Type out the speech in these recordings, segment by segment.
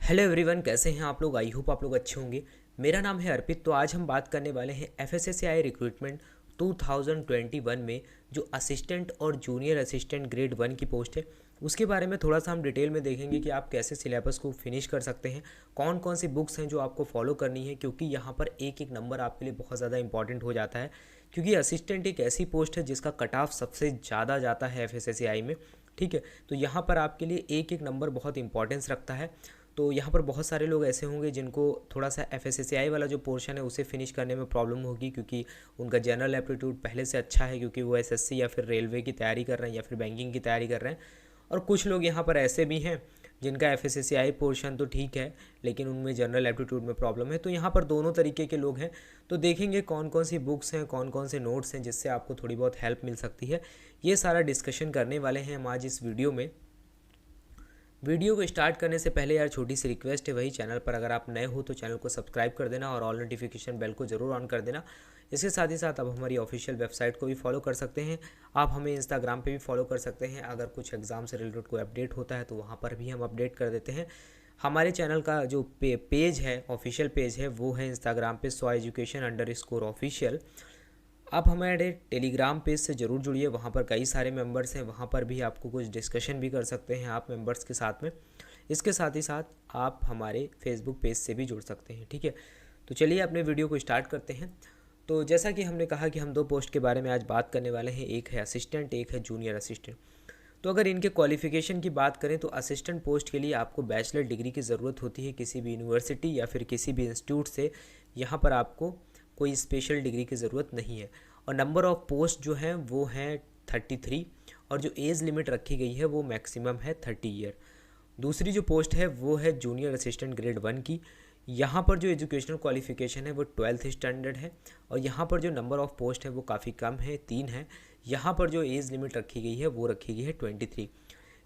Hello everyone, कैसे हैं आप लोग। आई होप आप लोग अच्छे होंगे। मेरा नाम है अर्पित। तो आज हम बात करने वाले हैं एफएसएसएआई रिक्रूटमेंट 2021 में जो असिस्टेंट और जूनियर असिस्टेंट ग्रेड 1 की पोस्ट है उसके बारे में थोड़ा सा हम डिटेल में देखेंगे कि आप कैसे सिलेबस को फिनिश कर सकते हैं, कौन कौन सी बुक्स हैं जो आपको फॉलो करनी है, क्योंकि यहाँ पर एक एक नंबर आपके लिए बहुत ज़्यादा इंपॉर्टेंट हो जाता है। क्योंकि असिस्टेंट एक ऐसी पोस्ट है जिसका कट ऑफ सबसे ज़्यादा जाता है एफएसएसएआई में। ठीक है, तो यहाँ पर आपके लिए एक एक नंबर बहुत इंपॉर्टेंस रखता है। तो यहाँ पर बहुत सारे लोग ऐसे होंगे जिनको थोड़ा सा एफएसएसएआई वाला जो पोर्शन है उसे फिनिश करने में प्रॉब्लम होगी, क्योंकि उनका जनरल एप्टीट्यूड पहले से अच्छा है, क्योंकि वो एसएससी या फिर रेलवे की तैयारी कर रहे हैं या फिर बैंकिंग की तैयारी कर रहे हैं। और कुछ लोग यहाँ पर ऐसे भी हैं जिनका एफएसएसएआई पोर्शन तो ठीक है लेकिन उनमें जनरल एप्टीट्यूड में प्रॉब्लम है। तो यहाँ पर दोनों तरीके के लोग हैं। तो देखेंगे कौन कौन सी बुक्स हैं, कौन कौन से नोट्स हैं जिससे आपको थोड़ी बहुत हेल्प मिल सकती है। ये सारा डिस्कशन करने वाले हैं हम आज इस वीडियो में। वीडियो को स्टार्ट करने से पहले यार छोटी सी रिक्वेस्ट है, वही चैनल पर अगर आप नए हो तो चैनल को सब्सक्राइब कर देना और ऑल नोटिफिकेशन बेल को ज़रूर ऑन कर देना। इसके साथ ही साथ आप हमारी ऑफिशियल वेबसाइट को भी फॉलो कर सकते हैं। आप हमें इंस्टाग्राम पे भी फॉलो कर सकते हैं। अगर कुछ एग्ज़ाम से रिलेटेड कोई अपडेट होता है तो वहाँ पर भी हम अपडेट कर देते हैं। हमारे चैनल का जो पेज है, ऑफिशियल पेज है, वो है इंस्टाग्राम पे SWA_Education_Official। आप हमारे टेलीग्राम पेज से ज़रूर जुड़िए, वहाँ पर कई सारे मेंबर्स हैं, वहाँ पर भी आपको कुछ डिस्कशन भी कर सकते हैं आप मेंबर्स के साथ में। इसके साथ ही साथ आप हमारे फेसबुक पेज से भी जुड़ सकते हैं। ठीक है, तो चलिए अपने वीडियो को स्टार्ट करते हैं। तो जैसा कि हमने कहा कि हम दो पोस्ट के बारे में आज बात करने वाले हैं, एक है असिस्टेंट, एक है जूनियर असिस्टेंट। तो अगर इनके क्वालिफ़िकेशन की बात करें तो असिस्टेंट पोस्ट के लिए आपको बैचलर डिग्री की ज़रूरत होती है किसी भी यूनिवर्सिटी या फिर किसी भी इंस्टीट्यूट से। यहाँ पर आपको कोई स्पेशल डिग्री की ज़रूरत नहीं है। और नंबर ऑफ़ पोस्ट जो हैं वो हैं 33, और जो एज लिमिट रखी गई है वो मैक्सिमम है 30 ईयर। दूसरी जो पोस्ट है वो है जूनियर असिस्टेंट ग्रेड 1 की। यहाँ पर जो एजुकेशनल क्वालिफ़िकेशन है वो 12th स्टैंडर्ड है, और यहाँ पर जो नंबर ऑफ़ पोस्ट है वो काफ़ी कम है, 3 है। यहाँ पर जो एज लिमिट रखी गई है वो रखी गई है 23।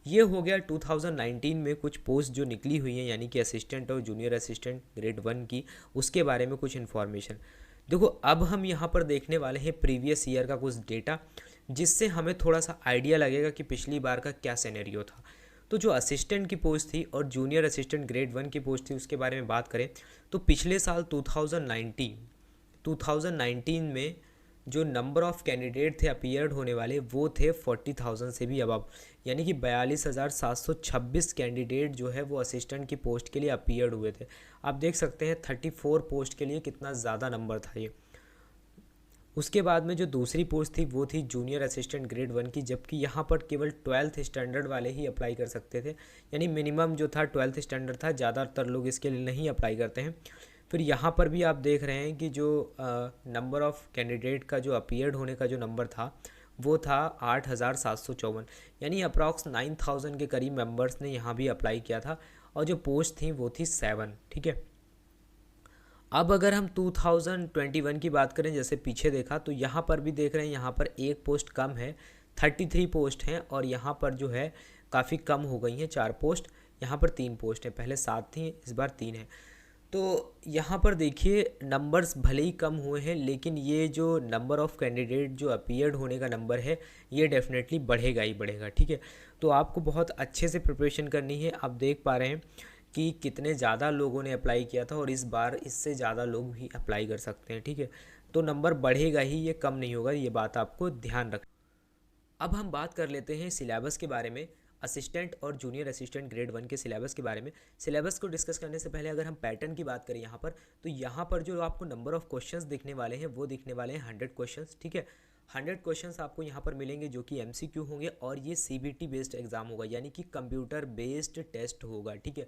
ये हो गया 2019 में कुछ पोस्ट जो निकली हुई हैं, यानी कि असिस्टेंट और जूनियर असिस्टेंट ग्रेड 1 की, उसके बारे में कुछ इन्फॉर्मेशन। देखो, अब हम यहाँ पर देखने वाले हैं प्रीवियस ईयर का कुछ डेटा, जिससे हमें थोड़ा सा आइडिया लगेगा कि पिछली बार का क्या सिनेरियो था। तो जो असिस्टेंट की पोस्ट थी और जूनियर असिस्टेंट ग्रेड 1 की पोस्ट थी उसके बारे में बात करें तो पिछले साल 2019 में जो नंबर ऑफ़ कैंडिडेट थे अपीयर्ड होने वाले वो थे 40,000 से भी अबव, यानी कि 42,726 कैंडिडेट जो है वो असिस्टेंट की पोस्ट के लिए अपीयर्ड हुए थे। आप देख सकते हैं 34 पोस्ट के लिए कितना ज़्यादा नंबर था ये। उसके बाद में जो दूसरी पोस्ट थी वो थी जूनियर असिस्टेंट ग्रेड 1 की, जबकि यहाँ पर केवल 12th स्टैंडर्ड वाले ही अप्लाई कर सकते थे, यानी मिनिमम जो था 12th स्टैंडर्ड था। ज़्यादातर लोग इसके लिए नहीं अप्लाई करते हैं। फिर यहाँ पर भी आप देख रहे हैं कि जो नंबर ऑफ़ कैंडिडेट का जो अपीयर्ड होने का जो नंबर था वो था 8,754, यानी अप्रॉक्स 9,000 के करीब मेंबर्स ने यहाँ भी अप्लाई किया था, और जो पोस्ट थी वो थी 7। ठीक है, अब अगर हम 2021 की बात करें, जैसे पीछे देखा तो यहाँ पर भी देख रहे हैं, यहाँ पर एक पोस्ट कम है, 33 पोस्ट हैं, और यहाँ पर जो है काफ़ी कम हो गई हैं, 4 पोस्ट। यहाँ पर 3 पोस्ट हैं, पहले 7 थी, इस बार 3 है। तो यहाँ पर देखिए नंबर्स भले ही कम हुए हैं, लेकिन ये जो नंबर ऑफ़ कैंडिडेट जो अपीयर्ड होने का नंबर है ये डेफिनेटली बढ़ेगा ही बढ़ेगा। ठीक है, तो आपको बहुत अच्छे से प्रिपरेशन करनी है। आप देख पा रहे हैं कि कितने ज़्यादा लोगों ने अप्लाई किया था, और इस बार इससे ज़्यादा लोग भी अप्लाई कर सकते हैं। ठीक है, तो नंबर बढ़ेगा ही, ये कम नहीं होगा, ये बात आपको ध्यान रख। अब हम बात कर लेते हैं सिलेबस के बारे में, असिस्टेंट और जूनियर असिस्टेंट ग्रेड 1 के सिलेबस के बारे में। सिलेबस को डिस्कस करने से पहले अगर हम पैटर्न की बात करें यहाँ पर, तो यहाँ पर जो आपको नंबर ऑफ़ क्वेश्चंस दिखने वाले हैं वो दिखने वाले हैं 100 क्वेश्चंस। ठीक है, 100 क्वेश्चंस आपको यहाँ पर मिलेंगे जो कि MCQ होंगे, और ये CBT बेस्ड एग्जाम होगा, यानी कि कंप्यूटर बेस्ड टेस्ट होगा। ठीक है,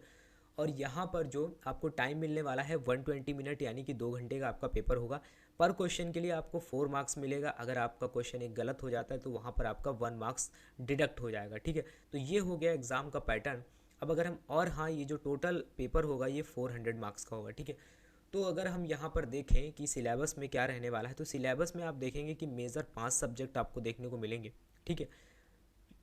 और यहाँ पर जो आपको टाइम मिलने वाला है 120 मिनट, यानी कि 2 घंटे का आपका पेपर होगा। पर क्वेश्चन के लिए आपको 4 मार्क्स मिलेगा। अगर आपका क्वेश्चन एक गलत हो जाता है तो वहाँ पर आपका 1 मार्क्स डिडक्ट हो जाएगा। ठीक है, तो ये हो गया एग्ज़ाम का पैटर्न। अब अगर हम, और हाँ, ये जो टोटल पेपर होगा ये 400 मार्क्स का होगा। ठीक है, तो अगर हम यहाँ पर देखें कि सिलेबस में क्या रहने वाला है, तो सिलेबस में आप देखेंगे कि मेजर 5 सब्जेक्ट आपको देखने को मिलेंगे। ठीक है,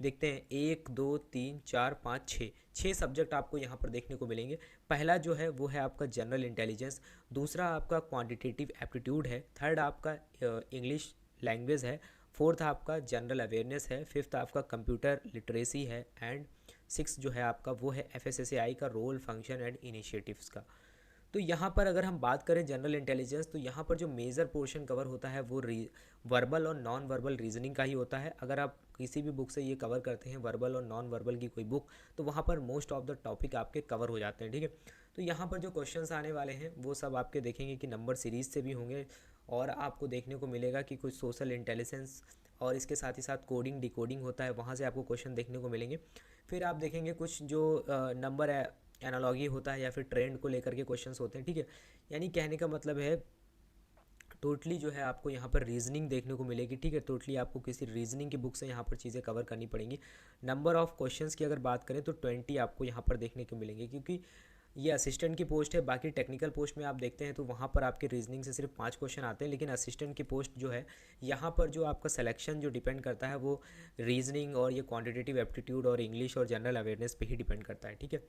देखते हैं, 1 2 3 4 5 6 सब्जेक्ट आपको यहाँ पर देखने को मिलेंगे। पहला जो है वो है आपका जनरल इंटेलिजेंस, दूसरा आपका क्वांटिटेटिव एप्टीट्यूड है, थर्ड आपका इंग्लिश लैंग्वेज है, फोर्थ आपका जनरल अवेयरनेस है, फिफ्थ आपका कंप्यूटर लिटरेसी है, एंड 6 जो है आपका वो है FSSAI का रोल, फंक्शन एंड इनिशिएटिव्स का। तो यहाँ पर अगर हम बात करें जनरल इंटेलिजेंस, तो यहाँ पर जो मेजर पोर्शन कवर होता है वो वर्बल और नॉन वर्बल रीजनिंग का ही होता है। अगर आप किसी भी बुक से ये कवर करते हैं, वर्बल और नॉन वर्बल की कोई बुक, तो वहाँ पर मोस्ट ऑफ द टॉपिक आपके कवर हो जाते हैं, ठीक है। तो यहाँ पर जो क्वेश्चंस आने वाले हैं वो सब आपके देखेंगे कि नंबर सीरीज से भी होंगे, और आपको देखने को मिलेगा कि कुछ सोशल इंटेलिजेंस और इसके साथ ही साथ कोडिंग डिकोडिंग होता है, वहाँ से आपको क्वेश्चन देखने को मिलेंगे। फिर आप देखेंगे कुछ जो नंबर एनालॉगी होता है या फिर ट्रेंड को लेकर के क्वेश्चंस होते हैं, ठीक है। यानी कहने का मतलब है टोटली जो है आपको यहाँ पर रीजनिंग देखने को मिलेगी, ठीक है। टोटली आपको किसी रीजनिंग की बुक से यहाँ पर चीज़ें कवर करनी पड़ेंगी। नंबर ऑफ़ क्वेश्चंस की अगर बात करें तो 20 आपको यहाँ पर देखने को मिलेंगे, क्योंकि ये असिस्टेंट की पोस्ट है। बाकी टेक्निकल पोस्ट में आप देखते हैं तो वहाँ पर आपके रीजनिंग से सिर्फ 5 क्वेश्चन आते हैं, लेकिन असिस्टेंट की पोस्ट जो है यहाँ पर जो आपका सिलेक्शन जो डिपेंड करता है वो रीजनिंग और ये क्वांटिटेटिव एप्टीट्यूड और इंग्लिश और जनरल अवेयरनेस पे ही डिपेंड करता है, ठीक है।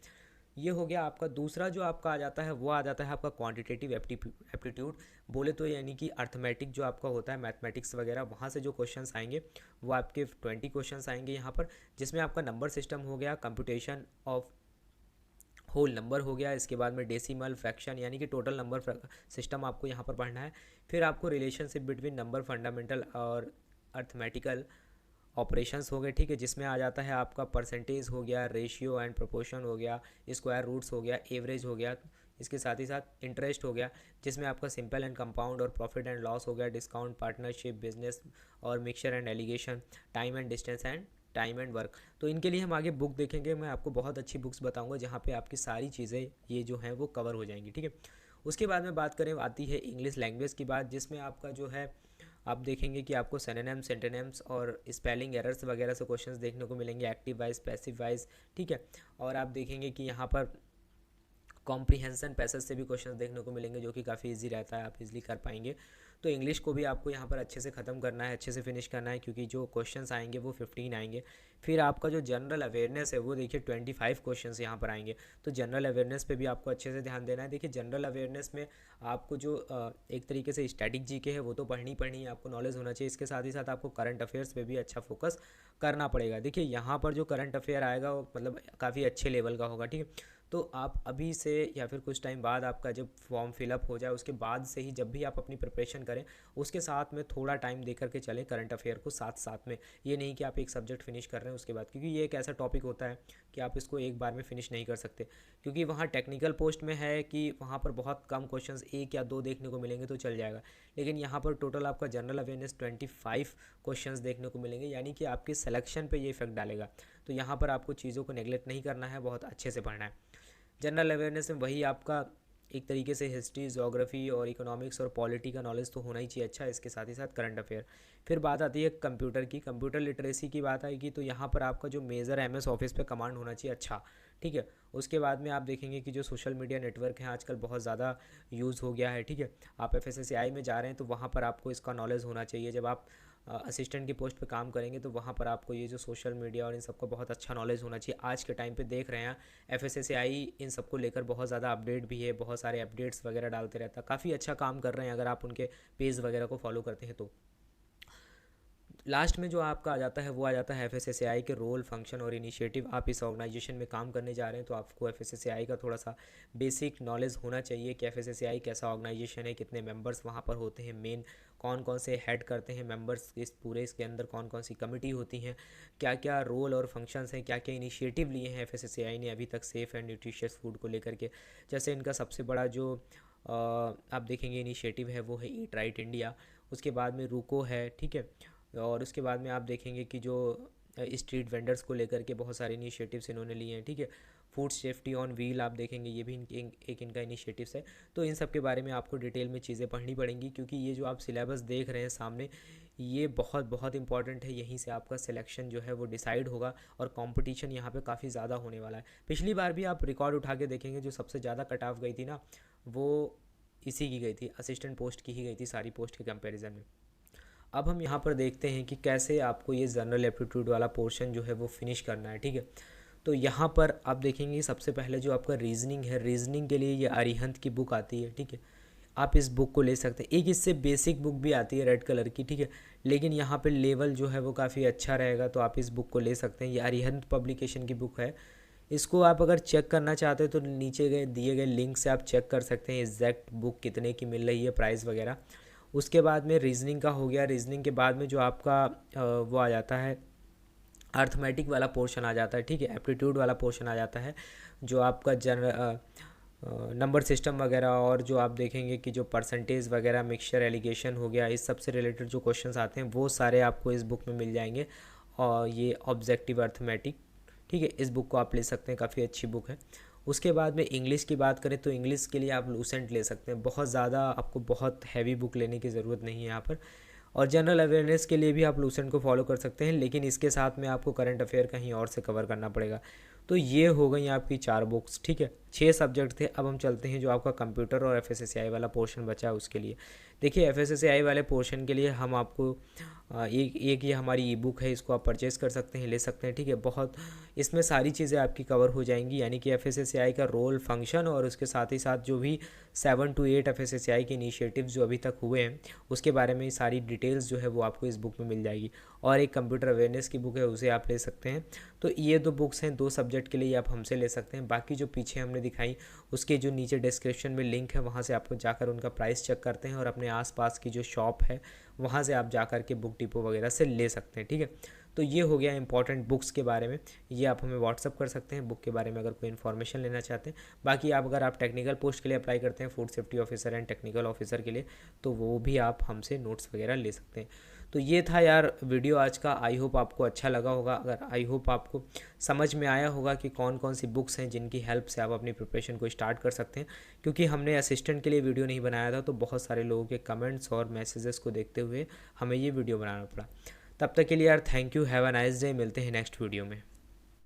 ये हो गया आपका। दूसरा जो आपका आ जाता है वो आ जाता है आपका क्वांटिटेटिव एप्टीट्यूड, बोले तो यानी कि अर्थमेटिक जो आपका होता है, मैथमेटिक्स वगैरह, वहाँ से जो क्वेश्चंस आएंगे वो आपके 20 क्वेश्चंस आएंगे यहाँ पर, जिसमें आपका नंबर सिस्टम हो गया, कंप्यूटेशन ऑफ होल नंबर हो गया, इसके बाद में डेसिमल, फ्रैक्शन, यानी कि टोटल नंबर सिस्टम आपको यहाँ पर पढ़ना है। फिर आपको रिलेशनशिप बिटवीन नंबर, फंडामेंटल और अर्थमेटिकल ऑपरेशंस हो गए, ठीक है, जिसमें आ जाता है आपका परसेंटेज हो गया, रेशियो एंड प्रोपोर्शन हो गया, स्क्वायर रूट्स हो गया, एवरेज हो गया, इसके साथ ही साथ इंटरेस्ट हो गया, जिसमें आपका सिंपल एंड कंपाउंड और प्रॉफिट एंड लॉस हो गया, डिस्काउंट, पार्टनरशिप, बिजनेस और mixture and allegation, time and distance and time and work. तो इनके लिए हम आगे बुक देखेंगे, मैं आपको बहुत अच्छी बुक्स बताऊंगा जहाँ पे आपकी सारी चीज़ें ये जो हैं वो कवर हो जाएंगी, ठीक है। उसके बाद में बात करें, आती है इंग्लिश लैंग्वेज की बात, जिसमें आपका जो है आप देखेंगे कि आपको सिनोनिम्स, एंटोनिम्स और स्पेलिंग एरर्स वगैरह से क्वेश्चंस देखने को मिलेंगे, एक्टिव वाइज, पैसिव वाइज, ठीक है। और आप देखेंगे कि यहाँ पर कॉम्प्रीहेंशन पैसेज से भी क्वेश्चंस देखने को मिलेंगे, जो कि काफ़ी इजी रहता है, आप इजीली कर पाएंगे। तो इंग्लिश को भी आपको यहाँ पर अच्छे से ख़त्म करना है, अच्छे से फिनिश करना है, क्योंकि जो क्वेश्चंस आएंगे वो 15 आएंगे। फिर आपका जो जनरल अवेयरनेस है वो देखिए 25 क्वेश्चंस यहाँ पर आएंगे। तो जनरल अवेयरनेस पे भी आपको अच्छे से ध्यान देना है। देखिए जनरल अवेयरनेस में आपको जो एक तरीके से स्टैटिक जीके है वो तो पढ़नी ही आपको नॉलेज होना चाहिए। इसके साथ ही साथ आपको करंट अफेयर्स पे भी अच्छा फोकस करना पड़ेगा। देखिए यहाँ पर जो करंट अफेयर आएगा वो मतलब काफ़ी अच्छे लेवल का होगा, ठीक है। तो आप अभी से या फिर कुछ टाइम बाद आपका जब फॉर्म फिलअप हो जाए उसके बाद से ही जब भी आप अपनी प्रिपरेशन करें उसके साथ में थोड़ा टाइम दे करके चलें करंट अफेयर को साथ साथ में। ये नहीं कि आप एक सब्जेक्ट फिनिश कर रहे हैं उसके बाद, क्योंकि ये एक ऐसा टॉपिक होता है कि आप इसको एक बार में फिनिश नहीं कर सकते, क्योंकि वहाँ टेक्निकल पोस्ट में है कि वहाँ पर बहुत कम क्वेश्चंस 1 या 2 देखने को मिलेंगे तो चल जाएगा, लेकिन यहाँ पर टोटल आपका जनरल अवेयरनेस 25 क्वेश्चंस देखने को मिलेंगे, यानी कि आपके सिलेक्शन पे ये इफेक्ट डालेगा। तो यहाँ पर आपको चीज़ों को नेगलेक्ट नहीं करना है, बहुत अच्छे से पढ़ना है। जनरल अवेयरनेस में वही आपका एक तरीके से हिस्ट्री, जोग्राफी और इकोनॉमिक्स और पॉलिटी का नॉलेज तो होना ही चाहिए अच्छा, इसके साथ ही साथ करंट अफेयर। फिर बात आती है कंप्यूटर की, कंप्यूटर लिटरेसी की बात आएगी तो यहाँ पर आपका जो मेजर MS ऑफिस पे कमांड होना चाहिए अच्छा, ठीक है। उसके बाद में आप देखेंगे कि जो सोशल मीडिया नेटवर्क है आजकल बहुत ज़्यादा यूज़ हो गया है, ठीक है। आप FSSAI में जा रहे हैं तो वहाँ पर आपको इसका नॉलेज होना चाहिए। जब आप असिस्टेंट की पोस्ट पे काम करेंगे तो वहाँ पर आपको ये जो सोशल मीडिया और इन सबका बहुत अच्छा नॉलेज होना चाहिए। आज के टाइम पे देख रहे हैं FSSAI इन सबको लेकर बहुत ज़्यादा अपडेट भी है, बहुत सारे अपडेट्स वगैरह डालते रहता है, काफ़ी अच्छा काम कर रहे हैं अगर आप उनके पेज वगैरह को फॉलो करते हैं तो। लास्ट में जो आपका आ जाता है वो आ जाता है FSSAI के रोल, फंक्शन और इनिशिएटिव। आप इस ऑर्गेनाइजेशन में काम करने जा रहे हैं तो आपको FSSAI का थोड़ा सा बेसिक नॉलेज होना चाहिए कि FSSAI कैसा ऑर्गेनाइजेशन है, कितने मेंबर्स वहाँ पर होते हैं, मेन कौन कौन से हेड करते हैं मेंबर्स, इस पूरे इसके अंदर कौन कौन सी कमेटी होती हैं, क्या क्या रोल और फंक्शंस हैं, क्या क्या इनिशिएटिव लिए हैं FSSAI ने अभी तक सेफ़ एंड न्यूट्रिशियस फूड को लेकर के। जैसे इनका सबसे बड़ा जो आप देखेंगे इनिशिएटिव है वो है ईट राइट इंडिया, उसके बाद में रूको है, ठीक है। और उसके बाद में आप देखेंगे कि जो स्ट्रीट वेंडर्स को लेकर के बहुत सारे इनिशिएटिव्स इन्होंने लिए हैं, ठीक है। फूड सेफ्टी ऑन व्हील आप देखेंगे ये भी एक इनका इनिशिएटिव्स है। तो इन सब के बारे में आपको डिटेल में चीज़ें पढ़नी पड़ेंगी, क्योंकि ये जो आप सिलेबस देख रहे हैं सामने ये बहुत बहुत इंपॉर्टेंट है। यहीं से आपका सिलेक्शन जो है वो डिसाइड होगा और कंपटीशन यहाँ पे काफ़ी ज़्यादा होने वाला है। पिछली बार भी आप रिकॉर्ड उठा के देखेंगे जो सबसे ज़्यादा कट ऑफ गई थी ना वो इसी की गई थी, असिस्टेंट पोस्ट की ही गई थी सारी पोस्ट के कंपेरिजन में। अब हम यहाँ पर देखते हैं कि कैसे आपको ये जनरल एप्टीट्यूड वाला पोर्शन जो है वो फिनिश करना है, ठीक है। तो यहाँ पर आप देखेंगे सबसे पहले जो आपका रीजनिंग है, रीजनिंग के लिए ये अरिहंत की बुक आती है, ठीक है। आप इस बुक को ले सकते हैं। एक इससे बेसिक बुक भी आती है रेड कलर की, ठीक है, लेकिन यहाँ पे लेवल जो है वो काफ़ी अच्छा रहेगा, तो आप इस बुक को ले सकते हैं। ये अरिहंत पब्लिकेशन की बुक है। इसको आप अगर चेक करना चाहते हो तो नीचे गए दिए गए लिंक से आप चेक कर सकते हैं एग्जैक्ट बुक कितने की मिल रही है, प्राइस वगैरह। उसके बाद में रीजनिंग का हो गया। रीजनिंग के बाद में जो आपका वो आ जाता है, अर्थमेटिक वाला पोर्शन आ जाता है, ठीक है, एप्टीट्यूड वाला पोर्शन आ जाता है, जो आपका नंबर सिस्टम वगैरह, और जो आप देखेंगे कि जो परसेंटेज वगैरह, मिक्सचर, एलिगेशन हो गया, इस सब से रिलेटेड जो क्वेश्चंस आते हैं वो सारे आपको इस बुक में मिल जाएंगे। और ये ऑब्जेक्टिव अर्थमेटिक, ठीक है, इस बुक को आप ले सकते हैं, काफ़ी अच्छी बुक है। उसके बाद में इंग्लिश की बात करें तो इंग्लिश के लिए आप लूसेंट ले सकते हैं। बहुत ज़्यादा आपको बहुत हैवी बुक लेने की ज़रूरत नहीं है यहाँ पर। और जनरल अवेयरनेस के लिए भी आप लूसेंट को फॉलो कर सकते हैं, लेकिन इसके साथ में आपको करंट अफेयर कहीं और से कवर करना पड़ेगा। तो ये हो गई आपकी 4 बुक्स, ठीक है, 6 सब्जेक्ट थे। अब हम चलते हैं जो आपका कंप्यूटर और एफएसएसएआई वाला पोर्शन बचा है उसके लिए। देखिए एफएसएसएआई वाले पोर्शन के लिए हम आपको एक ये हमारी ई बुक है, इसको आप परचेज़ कर सकते हैं, ले सकते हैं, ठीक है। बहुत इसमें सारी चीज़ें आपकी कवर हो जाएंगी, यानी कि एफएसएसएआई का रोल, फंक्शन, और उसके साथ ही साथ जो भी 7 to 8 एफएसएसएआई के इनिशिएटिव्स जो अभी तक हुए हैं उसके बारे में सारी डिटेल्स जो है वो आपको इस बुक में मिल जाएगी। और एक कंप्यूटर अवेयरनेस की बुक है, उसे आप ले सकते हैं। तो ये 2 बुक्स हैं, 2 सब्जेक्ट के लिए आप हमसे ले सकते हैं। बाकी जो पीछे हमने दिखाई उसके जो नीचे डिस्क्रिप्शन में लिंक है, वहाँ से आपको जाकर उनका प्राइस चेक करते हैं, और अपने आसपास की जो शॉप है वहाँ से आप जाकर के बुक डिपो वगैरह से ले सकते हैं, ठीक है। तो ये हो गया इंपॉर्टेंट बुक्स के बारे में। ये आप हमें व्हाट्सअप कर सकते हैं बुक के बारे में अगर कोई इन्फॉर्मेशन लेना चाहते हैं। बाकी अगर आप टेक्निकल पोस्ट के लिए अप्लाई करते हैं, food safety officer and technical officer के लिए, तो वो भी आप हमसे नोट्स वगैरह ले सकते हैं। तो ये था यार वीडियो आज का। आई होप आपको अच्छा लगा होगा। अगर आई होप आपको समझ में आया होगा कि कौन कौन सी बुक्स हैं जिनकी हेल्प से आप अपनी प्रिपरेशन को स्टार्ट कर सकते हैं। क्योंकि हमने असिस्टेंट के लिए वीडियो नहीं बनाया था, तो बहुत सारे लोगों के कमेंट्स और मैसेजेस को देखते हुए हमें ये वीडियो बनाना पड़ा। तब तक के लिए यार thank you, have a nice day. मिलते हैं नेक्स्ट वीडियो में।